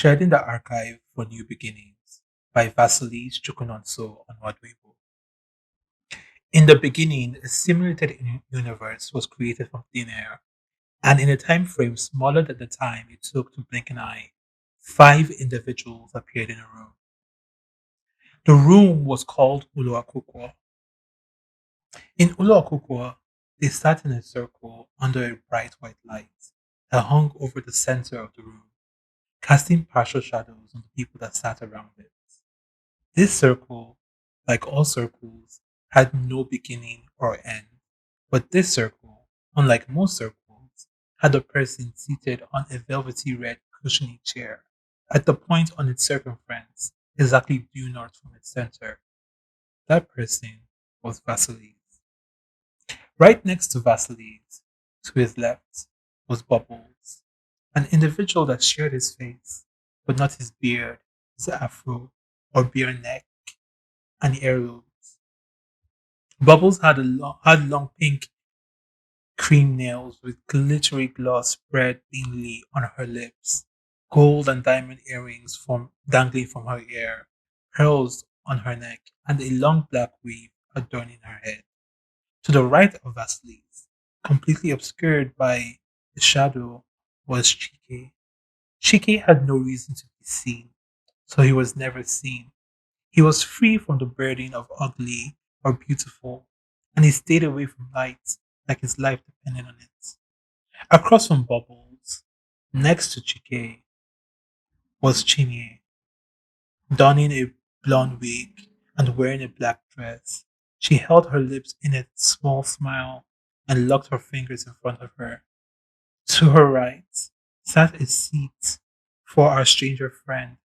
Shedding the Archive for New Beginnings by Vasilis-Chukwunonso on Weibo. In the beginning, a simulated universe was created from thin air, and in a time frame smaller than the time it took to blink an eye, 5 individuals appeared in a room. The room was called Uluakukwo. In Uluakukwo, they sat in a circle under a bright white light that hung over the center of the room, casting partial shadows on the people that sat around it. This circle, like all circles, had no beginning or end, but this circle, unlike most circles, had a person seated on a velvety red cushiony chair at the point on its circumference exactly due north from its center. That person was Vasilis. Right next to Vasilis, to his left, was Bubbles, an individual that shared his face, but not his beard, his afro, or bare neck and earlobes. Bubbles had long pink cream nails with glittery gloss spread thinly on her lips, gold and diamond earrings dangling from her ear, pearls on her neck, and a long black weave adorning her head. To the right of Vasilis, completely obscured by the shadow, was Chike. Chike had no reason to be seen, so he was never seen. He was free from the burden of ugly or beautiful, and he stayed away from light like his life depended on it. Across from Bubbles, next to Chike, was Chinye, donning a blonde wig and wearing a black dress. She held her lips in a small smile and locked her fingers in front of her. To her right sat a seat for our stranger friend,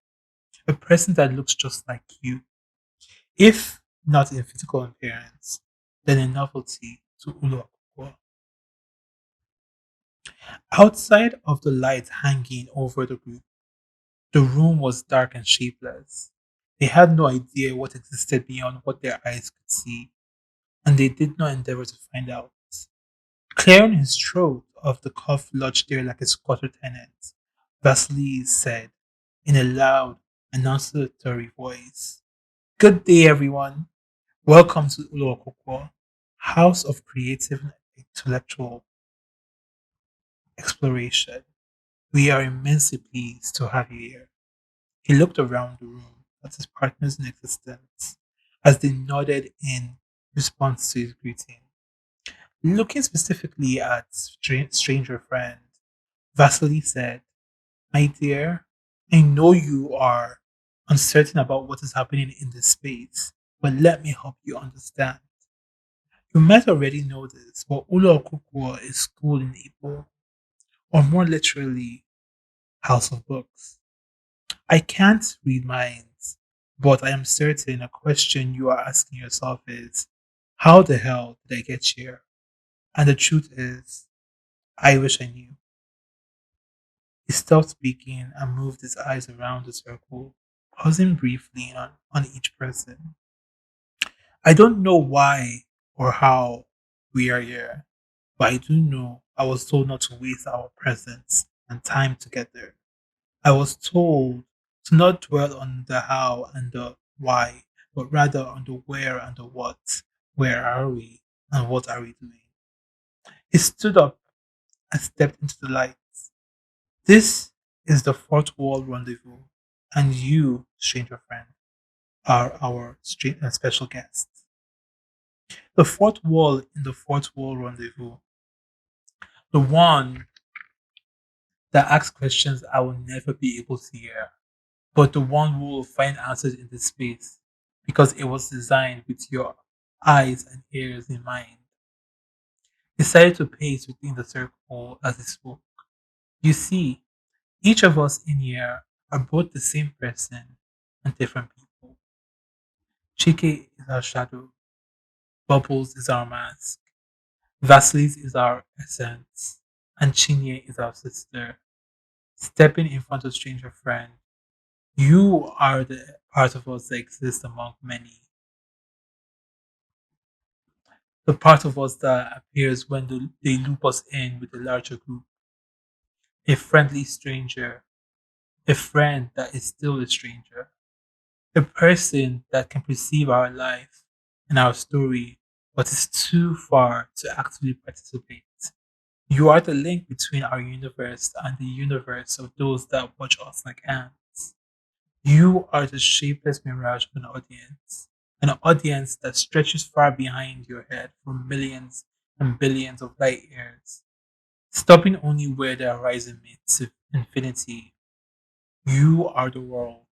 a person that looks just like you, if not in physical appearance, then a novelty to Uluakukwo. Outside of the light hanging over the group, the room was dark and shapeless. They had no idea what existed beyond what their eyes could see, and they did not endeavor to find out. Clearing his throat of the cough lodged there like a squatter tenant, Vasilis said in a loud, annunciatory voice, "Good day, everyone. Welcome to Uluokokwo, House of Creative and Intellectual Exploration. We are immensely pleased to have you here." He looked around the room at his partners in existence as they nodded in response to his greeting. Looking specifically at stranger friend, Vasily said, "My dear, I know you are uncertain about what is happening in this space, but let me help you understand. You might already know this, but Ulo Okukwo is school in Igbo, or more literally, house of books. I can't read minds, but I am certain a question you are asking yourself is, how the hell did I get here? And the truth is, I wish I knew." He stopped speaking and moved his eyes around the circle, pausing briefly on each person. "I don't know why or how we are here, but I do know I was told not to waste our presence and time to get there. I was told to not dwell on the how and the why, but rather on the where and the what. Where are we and what are we doing?" He stood up and stepped into the light. "This is the fourth wall rendezvous, and you, stranger friend, are our special guest. The fourth wall in the fourth wall rendezvous, the one that asks questions I will never be able to hear, but the one who will find answers in this space because it was designed with your eyes and ears in mind." He started to pace within the circle as he spoke. "You see, each of us in here are both the same person and different people. Chike is our shadow, Bubbles is our mask, Vasilis is our essence, and Chinye is our sister. Stepping in front of stranger friend, you are the part of us that exists among many. The part of us that appears when they loop us in with a larger group. A friendly stranger, a friend that is still a stranger, a person that can perceive our life and our story, but is too far to actually participate. You are the link between our universe and the universe of those that watch us like ants. You are the shapeless mirage of an audience that stretches far behind your head for millions and billions of light years, stopping only where the horizon meets infinity. You are the world,